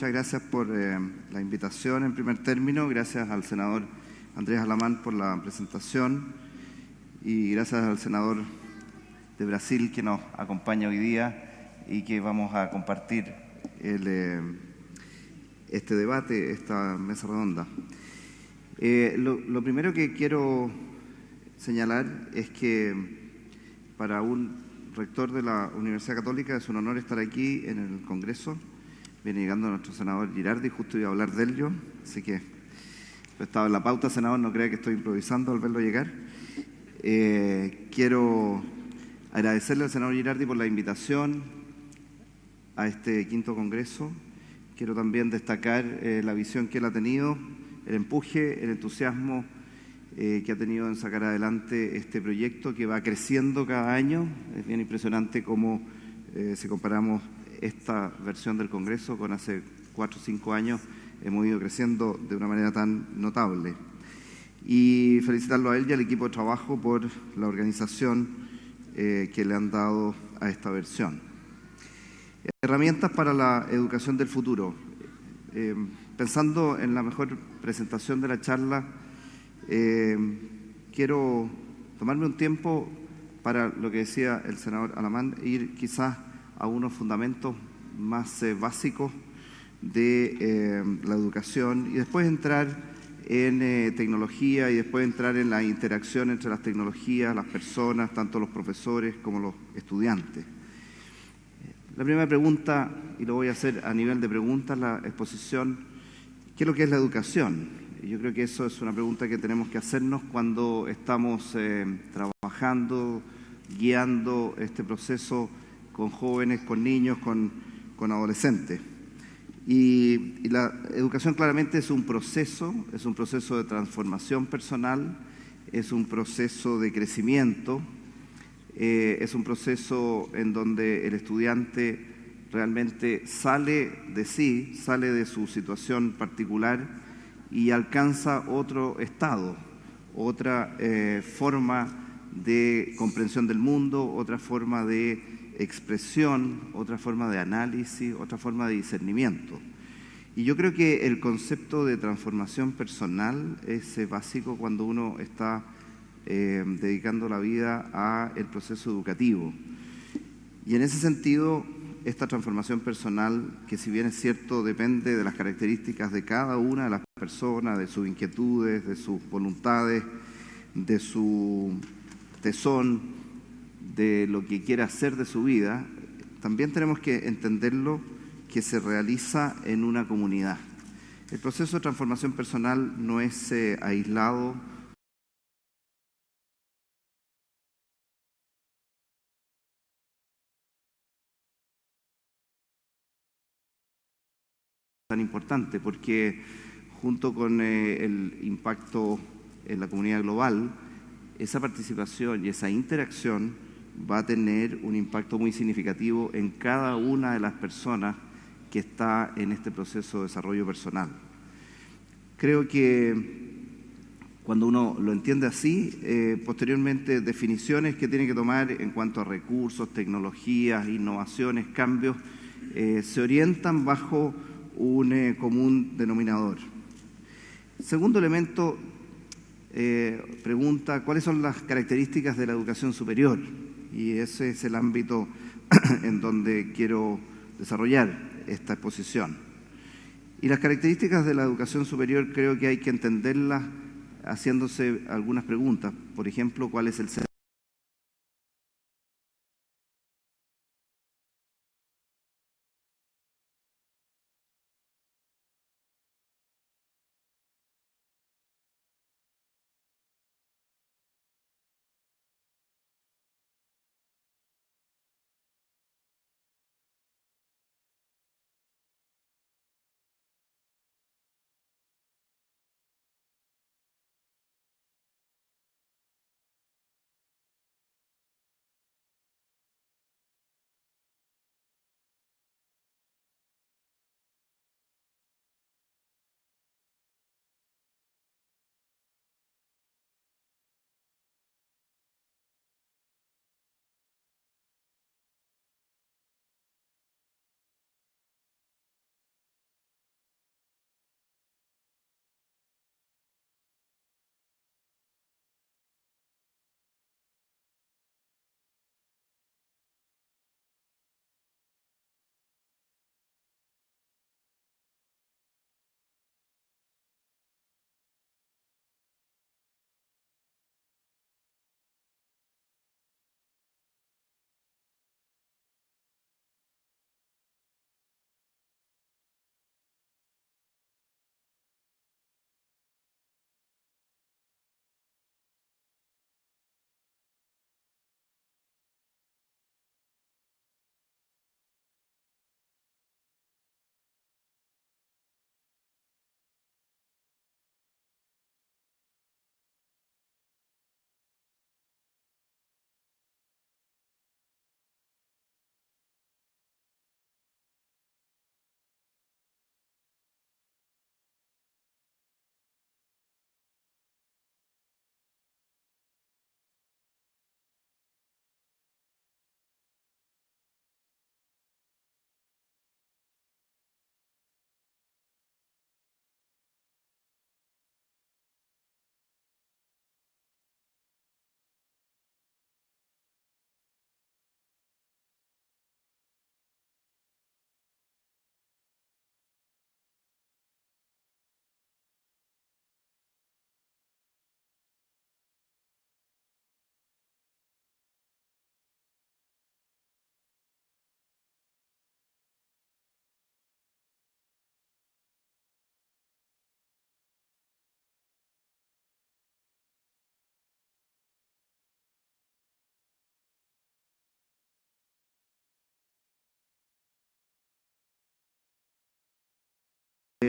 Muchas gracias por la invitación en primer término, gracias al senador Andrés Alamán por la presentación y gracias al senador de Brasil que nos acompaña hoy día y que vamos a compartir este debate, esta mesa redonda. Lo primero que quiero señalar es que para un rector de la Universidad Católica es un honor estar aquí en el Congreso. Viene llegando nuestro senador Girardi, justo iba a hablar de él yo, así que estaba en la pauta, senador, no crea que estoy improvisando al verlo llegar. Quiero agradecerle al senador Girardi por la invitación a este quinto Congreso. Quiero también destacar la visión que él ha tenido, el empuje, el entusiasmo que ha tenido en sacar adelante este proyecto que va creciendo cada año. Es bien impresionante cómo si comparamos esta versión del Congreso con hace 4 o 5 años, hemos ido creciendo de una manera tan notable. Y felicitarlo a él y al equipo de trabajo por la organización que le han dado a esta versión. Herramientas para la educación del futuro. Pensando en la mejor presentación de la charla, quiero tomarme un tiempo para lo que decía el senador Alamán, ir quizás a unos fundamentos más básicos de la educación y después entrar en tecnología y después entrar en la interacción entre las tecnologías, las personas, tanto los profesores como los estudiantes. La primera pregunta, y lo voy a hacer a nivel de preguntas, la exposición, ¿qué es lo que es la educación? Yo creo que eso es una pregunta que tenemos que hacernos cuando estamos trabajando, guiando este proceso con jóvenes, con niños, con adolescentes. Y la educación claramente es un proceso de transformación personal, es un proceso de crecimiento, es un proceso en donde el estudiante realmente sale de sí, sale de su situación particular y alcanza otro estado, otra forma de comprensión del mundo, otra forma de expresión, otra forma de análisis, otra forma de discernimiento. Y yo creo que el concepto de transformación personal es básico cuando uno está dedicando la vida al proceso educativo. Y en ese sentido, esta transformación personal, que si bien es cierto, depende de las características de cada una de las personas, de sus inquietudes, de sus voluntades, de su tesón, de lo que quiere hacer de su vida, también tenemos que entenderlo que se realiza en una comunidad. El proceso de transformación personal no es aislado tan importante, porque junto con el impacto en la comunidad global, esa participación y esa interacción va a tener un impacto muy significativo en cada una de las personas que está en este proceso de desarrollo personal. Creo que cuando uno lo entiende así, posteriormente definiciones que tiene que tomar en cuanto a recursos, tecnologías, innovaciones, cambios, se orientan bajo un común denominador. Segundo elemento, pregunta, ¿cuáles son las características de la educación superior? Y ese es el ámbito en donde quiero desarrollar esta exposición. Y las características de la educación superior creo que hay que entenderlas haciéndose algunas preguntas. Por ejemplo, ¿cuál es el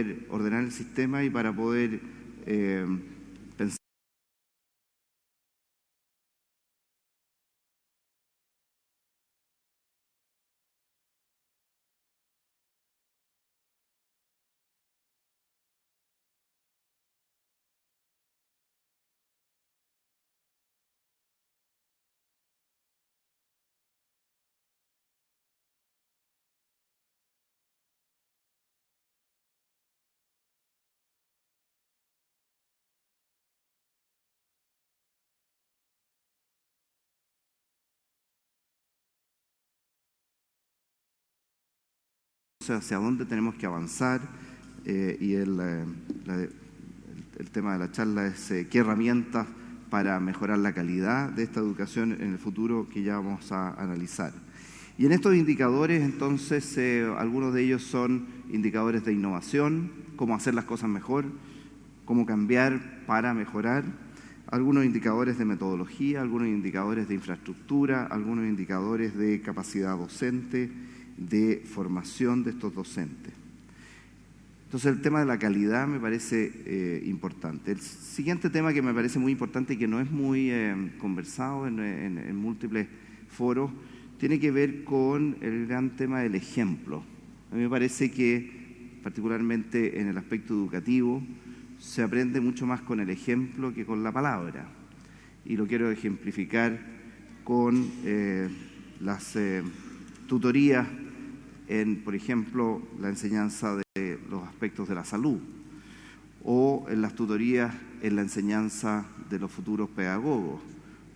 poder ordenar el sistema y para poder pensar hacia dónde tenemos que avanzar y el tema de la charla es qué herramientas para mejorar la calidad de esta educación en el futuro que ya vamos a analizar. Y en estos indicadores, entonces, algunos de ellos son indicadores de innovación, cómo hacer las cosas mejor, cómo cambiar para mejorar, algunos indicadores de metodología, algunos indicadores de infraestructura, algunos indicadores de capacidad docente, de formación de estos docentes. Entonces el tema de la calidad me parece importante. El siguiente tema que me parece muy importante y que no es muy conversado en múltiples foros tiene que ver con el gran tema del ejemplo. A mí me parece que particularmente en el aspecto educativo se aprende mucho más con el ejemplo que con la palabra. Y lo quiero ejemplificar con las tutorías en, por ejemplo, la enseñanza de los aspectos de la salud o en las tutorías en la enseñanza de los futuros pedagogos.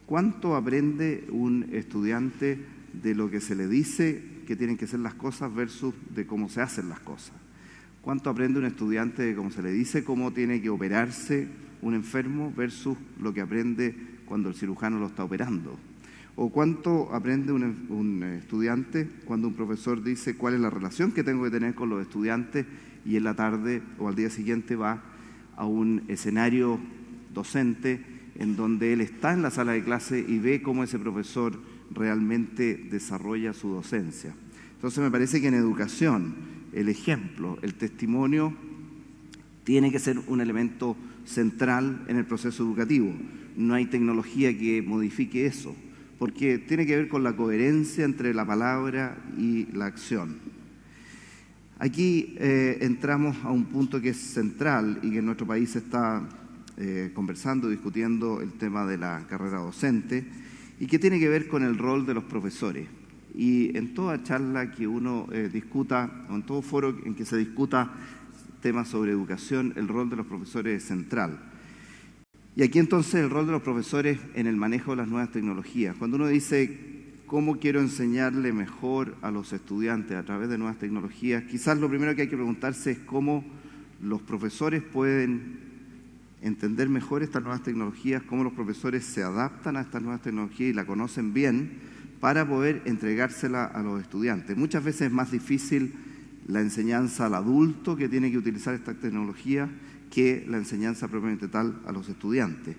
¿Cuánto aprende un estudiante de lo que se le dice que tienen que ser las cosas versus de cómo se hacen las cosas? ¿Cuánto aprende un estudiante de cómo se le dice cómo tiene que operarse un enfermo versus lo que aprende cuando el cirujano lo está operando? ¿O cuánto aprende un estudiante cuando un profesor dice cuál es la relación que tengo que tener con los estudiantes y en la tarde o al día siguiente va a un escenario docente en donde él está en la sala de clase y ve cómo ese profesor realmente desarrolla su docencia? Entonces me parece que en educación el ejemplo, el testimonio, tiene que ser un elemento central en el proceso educativo. No hay tecnología que modifique eso, porque tiene que ver con la coherencia entre la palabra y la acción. Aquí entramos a un punto que es central y que en nuestro país se está conversando, discutiendo el tema de la carrera docente y que tiene que ver con el rol de los profesores. Y en toda charla que uno discuta, o en todo foro en que se discuta temas sobre educación, el rol de los profesores es central. Y aquí entonces el rol de los profesores en el manejo de las nuevas tecnologías. Cuando uno dice cómo quiero enseñarle mejor a los estudiantes a través de nuevas tecnologías, quizás lo primero que hay que preguntarse es cómo los profesores pueden entender mejor estas nuevas tecnologías, cómo los profesores se adaptan a estas nuevas tecnologías y la conocen bien para poder entregársela a los estudiantes. Muchas veces es más difícil la enseñanza al adulto que tiene que utilizar esta tecnología que la enseñanza propiamente tal a los estudiantes.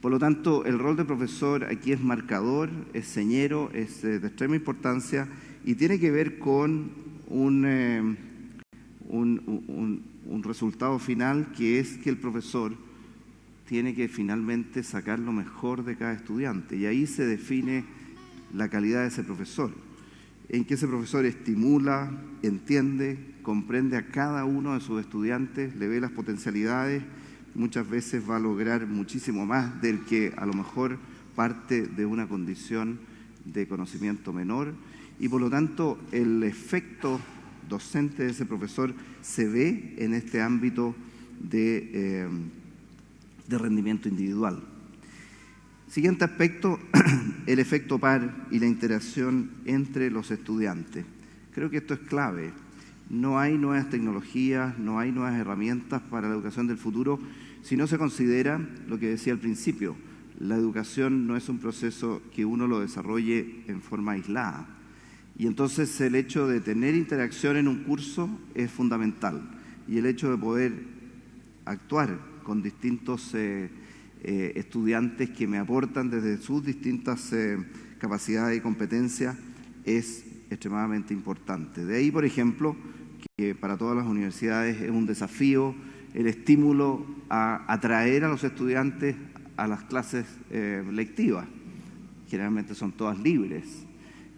Por lo tanto, el rol de profesor aquí es marcador, es señero, es de extrema importancia y tiene que ver con un resultado final, que es que el profesor tiene que finalmente sacar lo mejor de cada estudiante, y ahí se define la calidad de ese profesor, en que ese profesor estimula, entiende, comprende a cada uno de sus estudiantes, le ve las potencialidades, muchas veces va a lograr muchísimo más del que a lo mejor parte de una condición de conocimiento menor, y por lo tanto el efecto docente de ese profesor se ve en este ámbito de rendimiento individual. Siguiente aspecto, el efecto par y la interacción entre los estudiantes. Creo que esto es clave. No hay nuevas tecnologías, no hay nuevas herramientas para la educación del futuro si no se considera lo que decía al principio. La educación no es un proceso que uno lo desarrolle en forma aislada. Y entonces el hecho de tener interacción en un curso es fundamental. Y el hecho de poder actuar con distintos estudiantes que me aportan desde sus distintas capacidades y competencias es extremadamente importante. De ahí, por ejemplo, que para todas las universidades es un desafío el estímulo a atraer a los estudiantes a las clases lectivas. Generalmente son todas libres.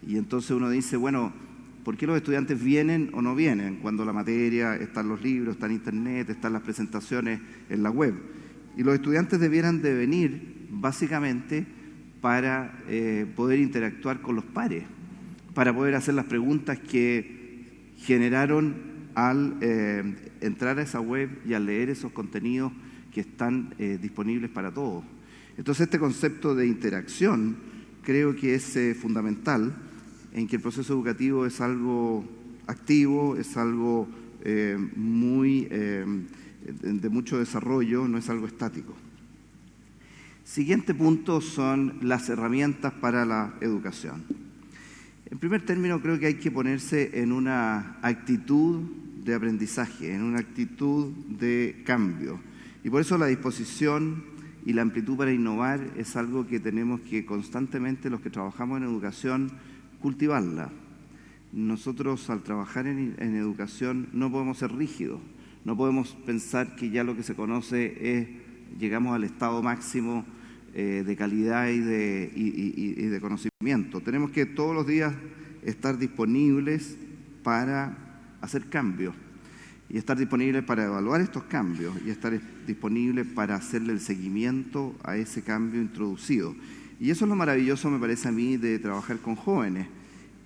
Y entonces uno dice, bueno, ¿por qué los estudiantes vienen o no vienen cuando la materia está en los libros, está en internet, están las presentaciones en la web? Y los estudiantes debieran de venir básicamente para poder interactuar con los pares, para poder hacer las preguntas que generaron al entrar a esa web y al leer esos contenidos que están disponibles para todos. Entonces este concepto de interacción creo que es fundamental, en que el proceso educativo es algo activo, es algo de mucho desarrollo, no es algo estático. Siguiente punto son las herramientas para la educación. En primer término, creo que hay que ponerse en una actitud de aprendizaje, en una actitud de cambio. Y por eso la disposición y la amplitud para innovar es algo que tenemos que constantemente, los que trabajamos en educación, cultivarla. Nosotros, al trabajar en educación, no podemos ser rígidos, no podemos pensar que ya lo que se conoce es, llegamos al estado máximo de calidad y de conocimiento. Tenemos que todos los días estar disponibles para hacer cambios y estar disponibles para evaluar estos cambios y estar disponibles para hacerle el seguimiento a ese cambio introducido. Y eso es lo maravilloso, me parece a mí, de trabajar con jóvenes,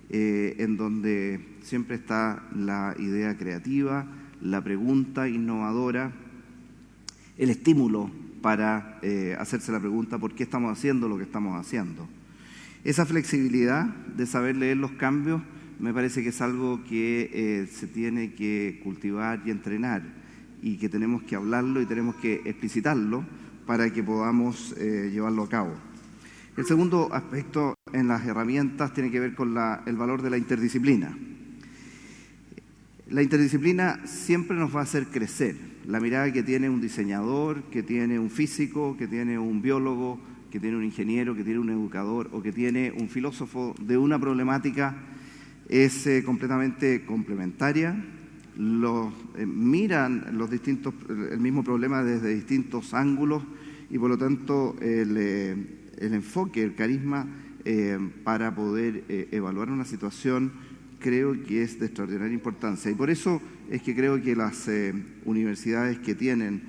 en donde siempre está la idea creativa, la pregunta innovadora, el estímulo para hacerse la pregunta ¿por qué estamos haciendo lo que estamos haciendo? Esa flexibilidad de saber leer los cambios me parece que es algo que se tiene que cultivar y entrenar y que tenemos que hablarlo y tenemos que explicitarlo para que podamos llevarlo a cabo. El segundo aspecto en las herramientas tiene que ver con el valor de la interdisciplina. La interdisciplina siempre nos va a hacer crecer. La mirada que tiene un diseñador, que tiene un físico, que tiene un biólogo, que tiene un ingeniero, que tiene un educador o que tiene un filósofo de una problemática es completamente complementaria. Miran el mismo problema desde distintos ángulos y por lo tanto el enfoque, el carisma para poder evaluar una situación creo que es de extraordinaria importancia. Y por eso es que creo que las universidades que tienen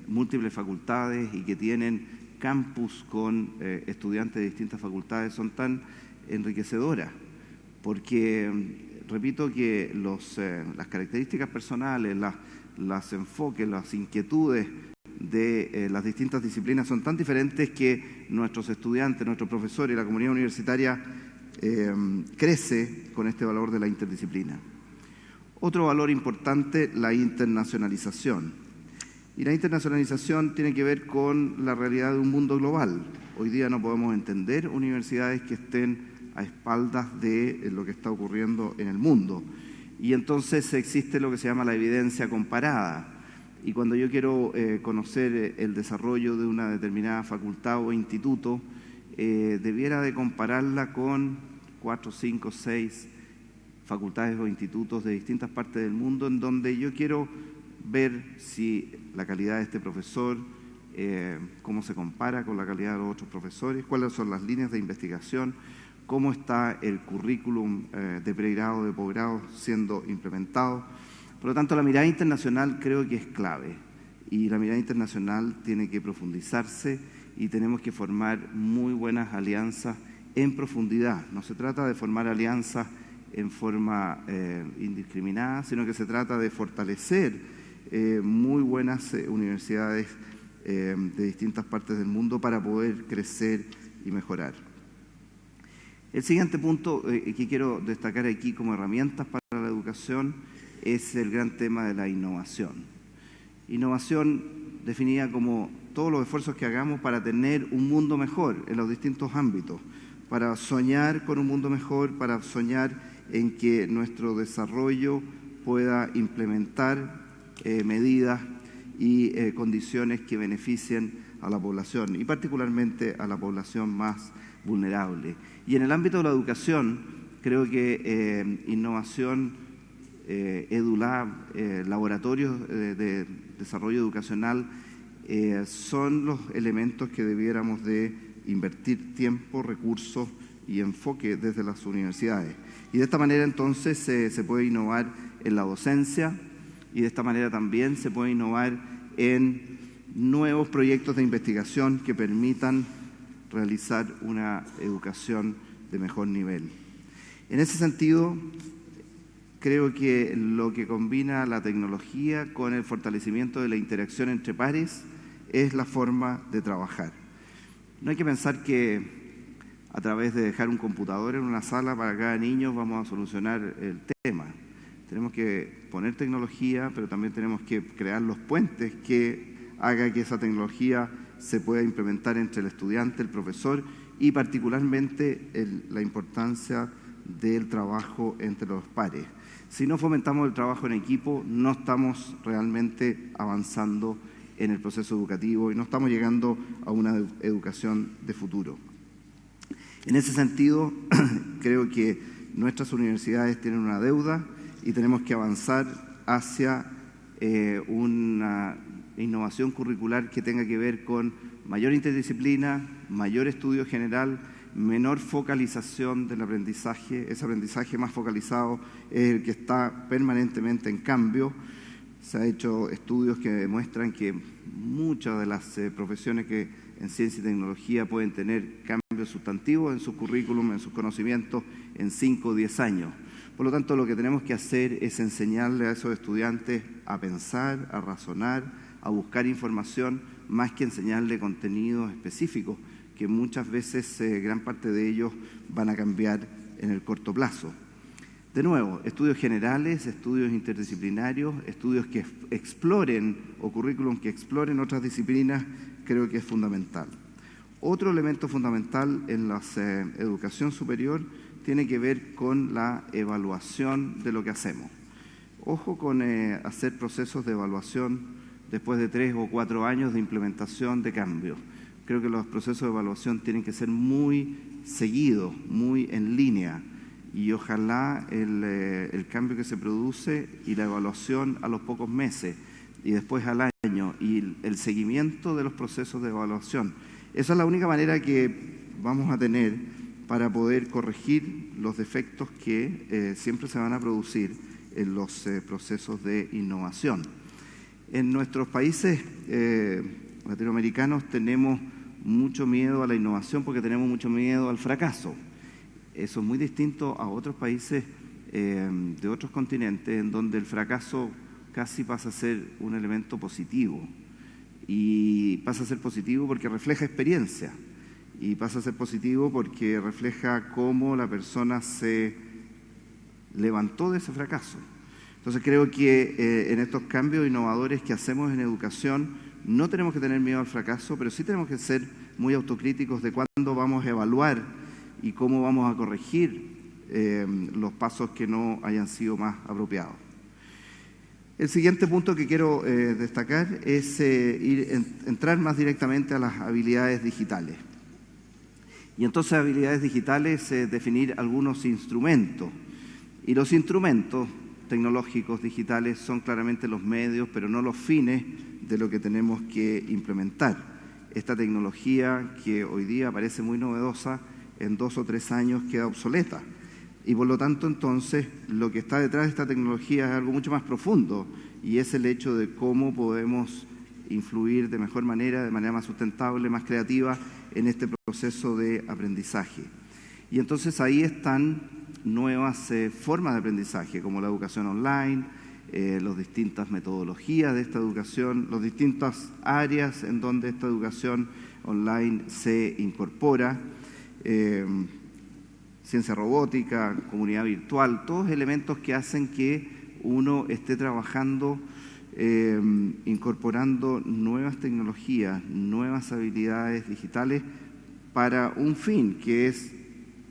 múltiples facultades y que tienen campus con estudiantes de distintas facultades son tan enriquecedoras, porque repito que las características personales, los enfoques, las inquietudes de las distintas disciplinas son tan diferentes que nuestros estudiantes, nuestros profesores y la comunidad universitaria crece con este valor de la interdisciplina. Otro valor importante, la internacionalización. Y la internacionalización tiene que ver con la realidad de un mundo global. Hoy día no podemos entender universidades que estén a espaldas de lo que está ocurriendo en el mundo. Y entonces existe lo que se llama la evidencia comparada. Y cuando yo quiero conocer el desarrollo de una determinada facultad o instituto, debiera de compararla con 4, 5, 6 facultades o institutos de distintas partes del mundo en donde yo quiero ver si la calidad de este profesor, cómo se compara con la calidad de los otros profesores, cuáles son las líneas de investigación, cómo está el currículum de pregrado, de posgrado siendo implementado. Por lo tanto, la mirada internacional creo que es clave y la mirada internacional tiene que profundizarse y tenemos que formar muy buenas alianzas en profundidad. No se trata de formar alianzas en forma indiscriminada, sino que se trata de fortalecer muy buenas universidades de distintas partes del mundo para poder crecer y mejorar. El siguiente punto que quiero destacar aquí como herramientas para la educación es el gran tema de la innovación. Innovación definida como todos los esfuerzos que hagamos para tener un mundo mejor en los distintos ámbitos, para soñar con un mundo mejor, para soñar en que nuestro desarrollo pueda implementar medidas y condiciones que beneficien a la población y particularmente a la población más vulnerable. Y en el ámbito de la educación, creo que innovación EduLab, laboratorios de desarrollo educacional, son los elementos que debiéramos de invertir tiempo, recursos y enfoque desde las universidades. Y de esta manera entonces se puede innovar en la docencia y de esta manera también se puede innovar en nuevos proyectos de investigación que permitan realizar una educación de mejor nivel. En ese sentido, creo que lo que combina la tecnología con el fortalecimiento de la interacción entre pares es la forma de trabajar. No hay que pensar que a través de dejar un computador en una sala para cada niño vamos a solucionar el tema. Tenemos que poner tecnología, pero también tenemos que crear los puentes que haga que esa tecnología se pueda implementar entre el estudiante, el profesor y particularmente la importancia del trabajo entre los pares. Si no fomentamos el trabajo en equipo, no estamos realmente avanzando en el proceso educativo y no estamos llegando a una educación de futuro. En ese sentido, creo que nuestras universidades tienen una deuda y tenemos que avanzar hacia una innovación curricular que tenga que ver con mayor interdisciplina, mayor estudio general, menor focalización del aprendizaje. Ese aprendizaje más focalizado es el que está permanentemente en cambio. Se han hecho estudios que demuestran que muchas de las profesiones que en ciencia y tecnología pueden tener cambios sustantivos en sus currículum, en sus conocimientos, en 5 o 10 años. Por lo tanto, lo que tenemos que hacer es enseñarle a esos estudiantes a pensar, a razonar, a buscar información, más que enseñarle contenidos específicos, que muchas veces gran parte de ellos van a cambiar en el corto plazo. De nuevo, estudios generales, estudios interdisciplinarios, estudios que exploren o currículum que exploren otras disciplinas, creo que es fundamental. Otro elemento fundamental en la educación superior tiene que ver con la evaluación de lo que hacemos. Ojo con hacer procesos de evaluación después de 3 o 4 años de implementación de cambios. Creo que los procesos de evaluación tienen que ser muy seguidos, muy en línea. Y ojalá el cambio que se produce y la evaluación a los pocos meses y después al año y el seguimiento de los procesos de evaluación. Esa es la única manera que vamos a tener para poder corregir los defectos que siempre se van a producir en los procesos de innovación. En nuestros países latinoamericanos tenemos mucho miedo a la innovación porque tenemos mucho miedo al fracaso. Eso es muy distinto a otros países de otros continentes en donde el fracaso casi pasa a ser un elemento positivo. Y pasa a ser positivo porque refleja experiencia. Y pasa a ser positivo porque refleja cómo la persona se levantó de ese fracaso. Entonces creo que en estos cambios innovadores que hacemos en educación no tenemos que tener miedo al fracaso, pero sí tenemos que ser muy autocríticos de cuándo vamos a evaluar y cómo vamos a corregir los pasos que no hayan sido más apropiados. El siguiente punto que quiero destacar es entrar más directamente a las habilidades digitales. Y entonces habilidades digitales es definir algunos instrumentos. Y los instrumentos tecnológicos digitales son claramente los medios, pero no los fines de lo que tenemos que implementar. Esta tecnología que hoy día parece muy novedosa, en 2 o 3 años queda obsoleta. Y por lo tanto, entonces, lo que está detrás de esta tecnología es algo mucho más profundo y es el hecho de cómo podemos influir de mejor manera, de manera más sustentable, más creativa en este proceso de aprendizaje. Y entonces ahí están nuevas formas de aprendizaje, como la educación online, las distintas metodologías de esta educación, las distintas áreas en donde esta educación online se incorpora, ciencia robótica, comunidad virtual, todos elementos que hacen que uno esté trabajando, incorporando nuevas tecnologías, nuevas habilidades digitales para un fin que es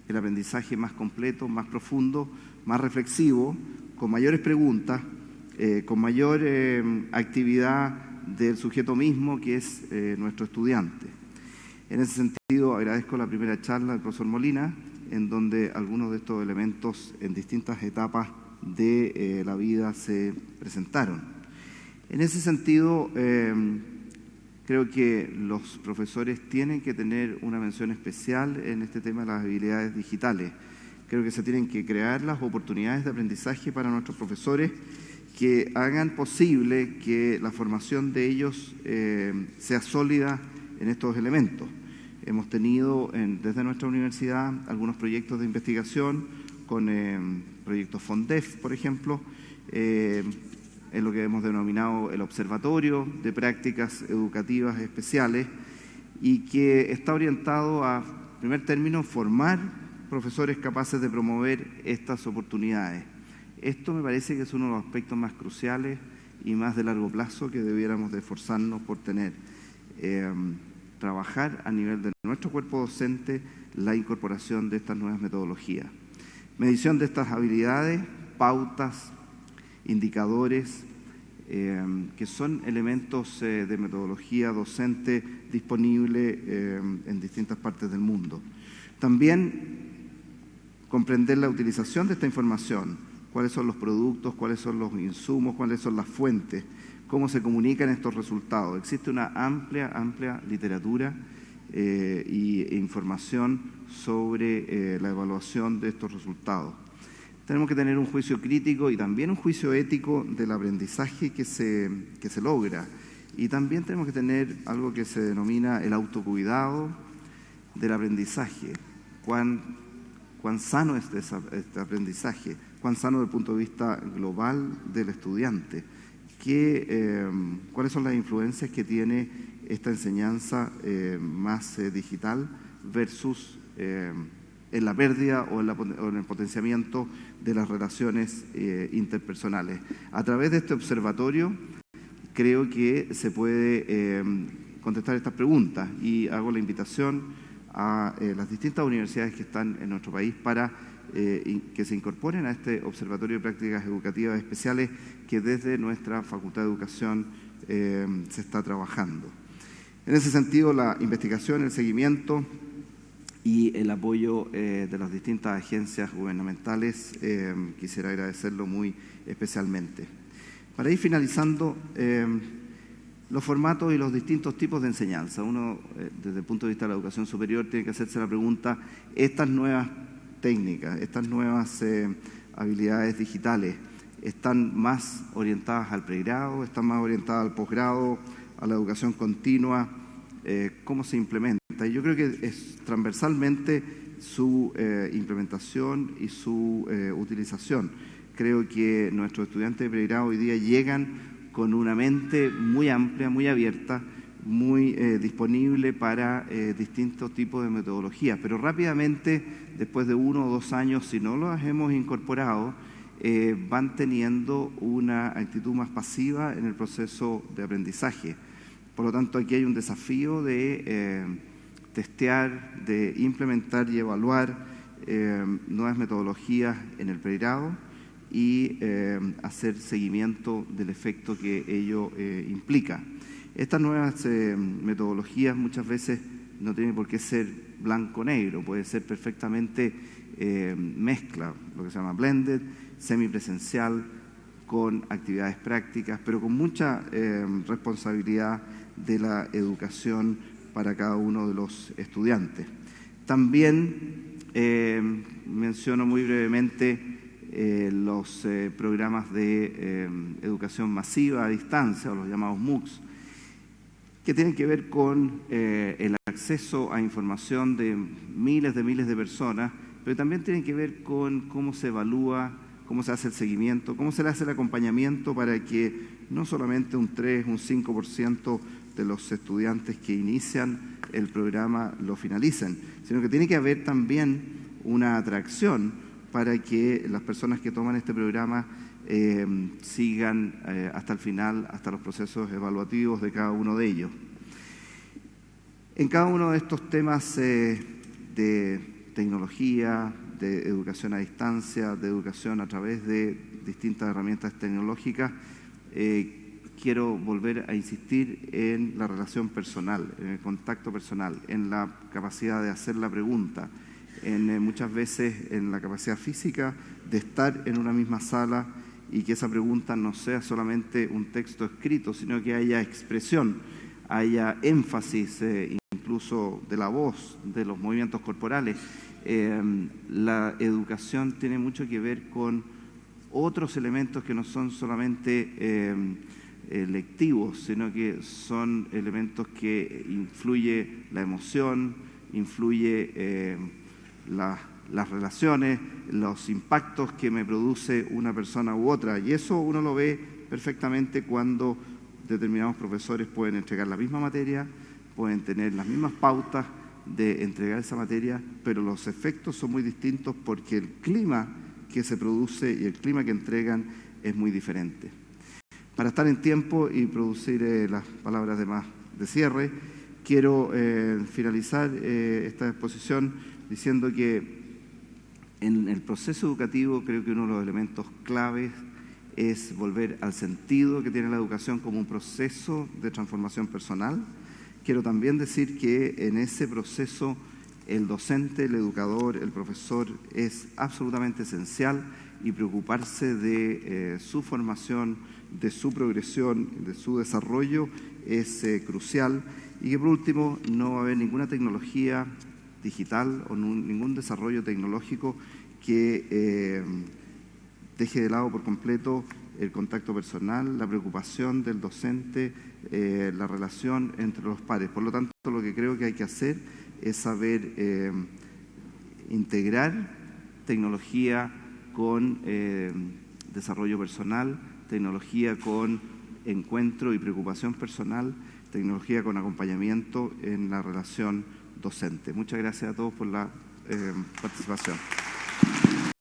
el aprendizaje más completo, más profundo, más reflexivo, con mayores preguntas, con mayor actividad del sujeto mismo que es nuestro estudiante. En ese sentido, agradezco la primera charla del profesor Molina, en donde algunos de estos elementos en distintas etapas de la vida se presentaron. En ese sentido, creo que los profesores tienen que tener una mención especial en este tema de las habilidades digitales. Creo que se tienen que crear las oportunidades de aprendizaje para nuestros profesores que hagan posible que la formación de ellos sea sólida en estos elementos. Hemos tenido desde nuestra universidad algunos proyectos de investigación con proyectos FONDEF, por ejemplo, en lo que hemos denominado el Observatorio de Prácticas Educativas Especiales y que está orientado a, en primer término, formar profesores capaces de promover estas oportunidades. Esto me parece que es uno de los aspectos más cruciales y más de largo plazo que debiéramos de esforzarnos por tener. Trabajar a nivel de nuestro cuerpo docente la incorporación de estas nuevas metodologías. Medición de estas habilidades, pautas, indicadores, que son elementos de metodología docente disponible en distintas partes del mundo. También comprender la utilización de esta información, cuáles son los productos, cuáles son los insumos, cuáles son las fuentes, cómo se comunican estos resultados. Existe una amplia literatura e información sobre la evaluación de estos resultados. Tenemos que tener un juicio crítico y también un juicio ético del aprendizaje que se logra. Y también tenemos que tener algo que se denomina el autocuidado del aprendizaje. Cuán sano es este aprendizaje, cuán sano desde el punto de vista global del estudiante. ¿Cuáles son las influencias que tiene esta enseñanza más digital versus en la pérdida o en el potenciamiento de las relaciones interpersonales? A través de este observatorio creo que se puede contestar estas preguntas y hago la invitación a las distintas universidades que están en nuestro país para que se incorporen a este Observatorio de Prácticas Educativas Especiales que desde nuestra Facultad de Educación se está trabajando. En ese sentido, la investigación, el seguimiento y el apoyo de las distintas agencias gubernamentales, quisiera agradecerlo muy especialmente. Para ir finalizando, los formatos y los distintos tipos de enseñanza. Uno, desde el punto de vista de la educación superior, tiene que hacerse la pregunta, estas nuevas técnicas, estas nuevas habilidades digitales, ¿están más orientadas al pregrado, están más orientadas al posgrado, a la educación continua? ¿Cómo se implementa? Y yo creo que es transversalmente su implementación y su utilización. Creo que nuestros estudiantes de pregrado hoy día llegan con una mente muy amplia, muy abierta, muy disponible para distintos tipos de metodologías. Pero rápidamente, después de 1 o 2 años, si no los hemos incorporado, van teniendo una actitud más pasiva en el proceso de aprendizaje. Por lo tanto, aquí hay un desafío de testear, de implementar y evaluar nuevas metodologías en el pregrado y hacer seguimiento del efecto que ello implica. Estas nuevas metodologías muchas veces no tienen por qué ser blanco-negro, puede ser perfectamente mezcla, lo que se llama blended, semipresencial, con actividades prácticas, pero con mucha responsabilidad de la educación para cada uno de los estudiantes. También menciono muy brevemente los programas de educación masiva a distancia, o los llamados MOOCs, que tienen que ver con el acceso a información de miles de personas, pero también tienen que ver con cómo se evalúa, cómo se hace el seguimiento, cómo se le hace el acompañamiento para que no solamente un 3, un 5% de los estudiantes que inician el programa lo finalicen, sino que tiene que haber también una atracción para que las personas que toman este programa sigan hasta el final, hasta los procesos evaluativos de cada uno de ellos. En cada uno de estos temas de tecnología, de educación a distancia, de educación a través de distintas herramientas tecnológicas, quiero volver a insistir en la relación personal, en el contacto personal, en la capacidad de hacer la pregunta, muchas veces en la capacidad física de estar en una misma sala y que esa pregunta no sea solamente un texto escrito, sino que haya expresión, haya énfasis, incluso de la voz, de los movimientos corporales. La educación tiene mucho que ver con otros elementos que no son solamente lectivos, sino que son elementos que influye la emoción, influye las relaciones, los impactos que me produce una persona u otra. Y eso uno lo ve perfectamente cuando determinados profesores pueden entregar la misma materia, pueden tener las mismas pautas de entregar esa materia, pero los efectos son muy distintos porque el clima que se produce y el clima que entregan es muy diferente. Para estar en tiempo y producir las palabras de cierre, quiero finalizar esta exposición diciendo que en el proceso educativo creo que uno de los elementos claves es volver al sentido que tiene la educación como un proceso de transformación personal. Quiero también decir que en ese proceso el docente, el educador, el profesor es absolutamente esencial y preocuparse de su formación, de su progresión, de su desarrollo es crucial y que por último no va a haber ninguna tecnología digital o ningún desarrollo tecnológico que deje de lado por completo el contacto personal, la preocupación del docente, la relación entre los pares. Por lo tanto, lo que creo que hay que hacer es saber integrar tecnología con desarrollo personal, tecnología con encuentro y preocupación personal, tecnología con acompañamiento en la relación docente. Muchas gracias a todos por la participación.